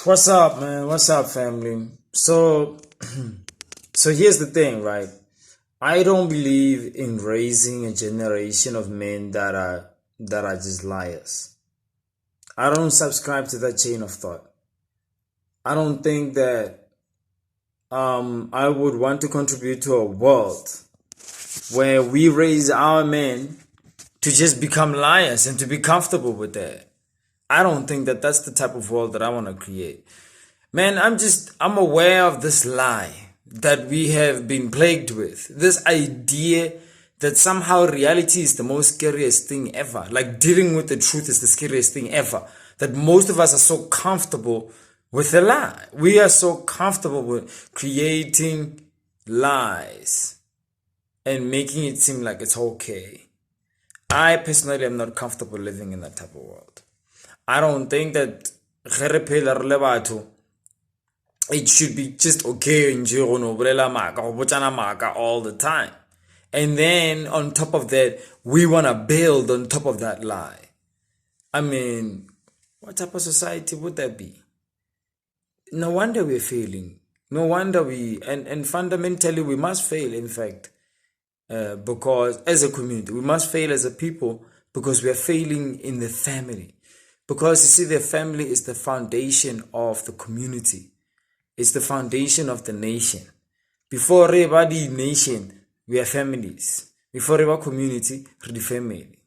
What's up, man? What's up, family? So here's the thing, right? I don't believe in raising a generation of men that are just liars. I don't subscribe to that chain of thought. I don't think that I would want to contribute to a world where we raise our men to just become liars and to be comfortable with that. I don't think that that's the type of world that I want to create. Man, I'm aware of this lie that we have been plagued with. This idea that somehow reality is the most scariest thing ever. Like dealing with the truth is the scariest thing ever. That most of us are so comfortable with a lie. We are so comfortable with creating lies and making it seem like it's okay. I personally am not comfortable living in that type of world. I don't think that it should be just okay in all the time. And then on top of that, we want to build on top of that lie. I mean, what type of society would that be? No wonder we're failing. No wonder and fundamentally we must fail, in fact, because as a community, we must fail as a people because we are failing in the family. Because you see, the family is the foundation of the community. It's the foundation of the nation. Before everybody nation, we are families. Before every community, we're the family.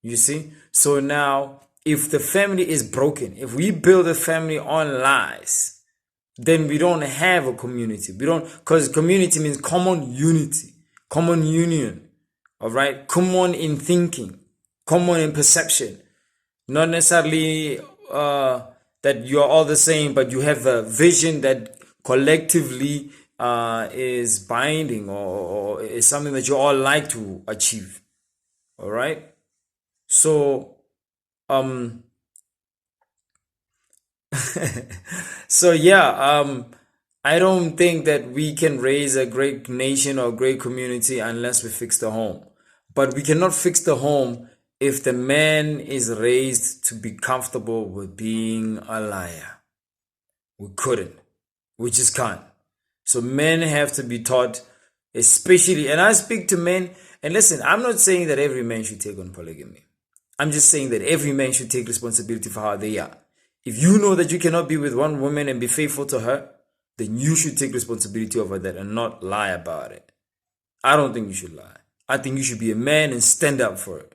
You see? So now, if the family is broken, if we build a family on lies, then we don't have a community. Because community means common unity, common union, all right? Common in thinking, common in perception. Not necessarily that you're all the same, but you have a vision that collectively is binding or is something that you all like to achieve. All right. So, I don't think that we can raise a great nation or great community unless we fix the home. But we cannot fix the home if the man is raised to be comfortable with being a liar. We couldn't. We just can't. So men have to be taught, especially, and I speak to men, and listen, I'm not saying that every man should take on polygamy. I'm just saying that every man should take responsibility for how they are. If you know that you cannot be with one woman and be faithful to her, then you should take responsibility over that and not lie about it. I don't think you should lie. I think you should be a man and stand up for it.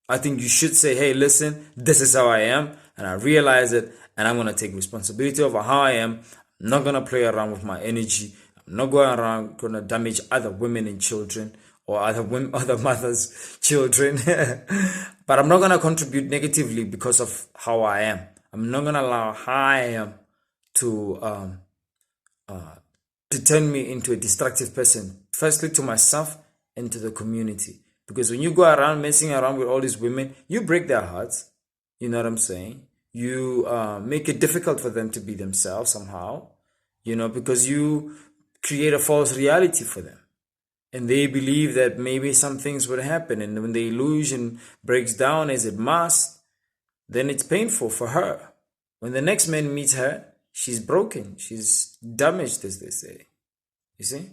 I think you should say, hey, listen, this is how I am, and I realize it, and I'm going to take responsibility over how I am. I'm not going to play around with my energy. I'm not going to damage other women and children or other mothers' children. But I'm not going to contribute negatively because of how I am. I'm not going to allow how I am to turn me into a destructive person, firstly to myself and to the community. Because when you go around messing around with all these women, you break their hearts. You know what I'm saying? You make it difficult for them to be themselves somehow. You know, because you create a false reality for them. And they believe that maybe some things would happen. And when the illusion breaks down as it must, then it's painful for her. When the next man meets her, she's broken. She's damaged, as they say. You see?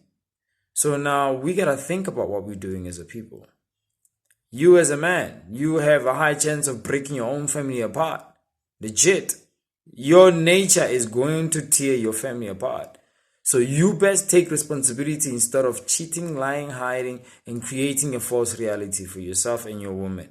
So now we got to think about what we're doing as a people. You as a man, you have a high chance of breaking your own family apart. Legit. Your nature is going to tear your family apart. So you best take responsibility instead of cheating, lying, hiding, and creating a false reality for yourself and your woman.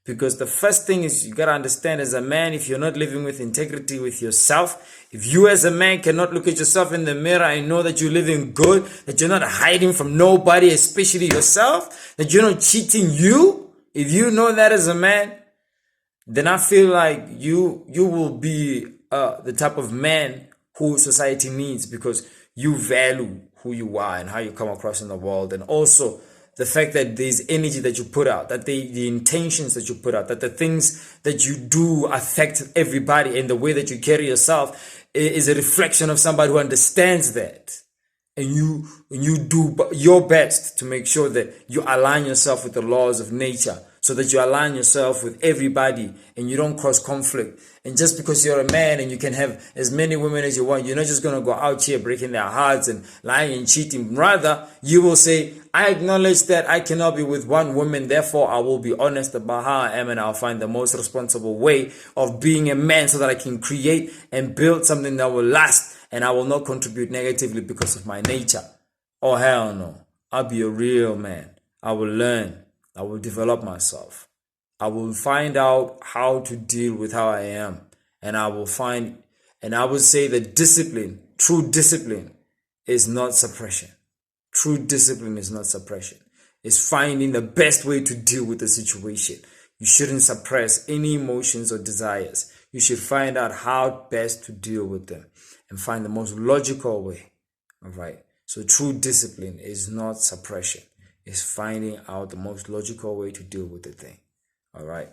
Because the first thing is you got to understand as a man, if you're not living with integrity with yourself, if you as a man cannot look at yourself in the mirror and know that you're living good, that you're not hiding from nobody, especially yourself, that you're not cheating you, if you know that as a man, then I feel like you will be the type of man who society needs because you value who you are and how you come across in the world, and also the fact that there's energy that you put out, that the intentions that you put out, that the things that you do affect everybody, and the way that you carry yourself is a reflection of somebody who understands that. And you do your best to make sure that you align yourself with the laws of nature so that you align yourself with everybody and you don't cause conflict. And just because you're a man and you can have as many women as you want, you're not just going to go out here breaking their hearts and lying and cheating. Rather, you will say, I acknowledge that I cannot be with one woman, therefore I will be honest about how I am and I'll find the most responsible way of being a man so that I can create and build something that will last and I will not contribute negatively because of my nature. Oh, hell no. I'll be a real man. I will learn. I will develop myself. I will find out how to deal with how I am. And I will say that discipline, true discipline, is not suppression. True discipline is not suppression. It's finding the best way to deal with the situation. You shouldn't suppress any emotions or desires. You should find out how best to deal with them and find the most logical way. All right. So true discipline is not suppression. It's finding out the most logical way to deal with the thing. All right.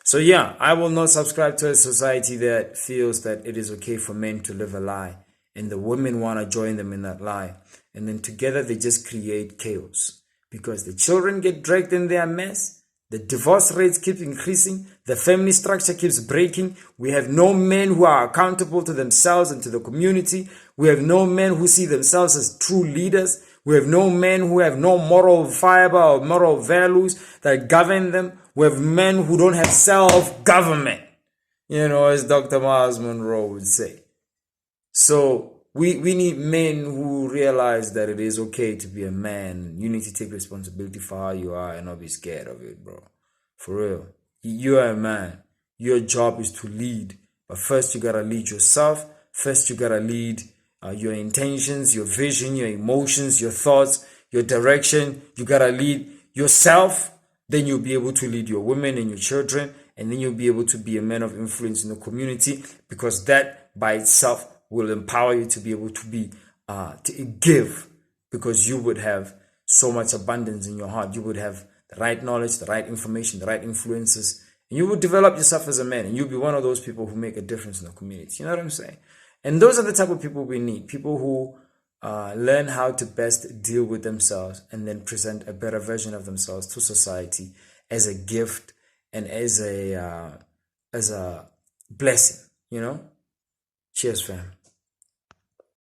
So yeah, I will not subscribe to a society that feels that it is okay for men to live a lie and the women want to join them in that lie. And then together they just create chaos because the children get dragged in their mess. The divorce rates keep increasing. The family structure keeps breaking. We have no men who are accountable to themselves and to the community. We have no men who see themselves as true leaders. We have no men who have no moral fiber or moral values that govern them. We have men who don't have self-government, as Dr. Miles Monroe would say. So we need men who realize that it is okay to be a man. You need to take responsibility for how you are and not be scared of it, bro. For real. You are a man. Your job is to lead. But first you gotta lead yourself. First you gotta lead your intentions, your vision, your emotions, your thoughts, your direction. You gotta lead yourself. Then you'll be able to lead your women and your children. And then you'll be able to be a man of influence in the community, because that by itself will empower you to be able to be to give, because you would have so much abundance in your heart. You would have the right knowledge, the right information, the right influences, and you would develop yourself as a man, and you'll be one of those people who make a difference in the community. You know what I'm saying? And those are the type of people we need. People who learn how to best deal with themselves and then present a better version of themselves to society as a gift and as a blessing. Cheers, fam.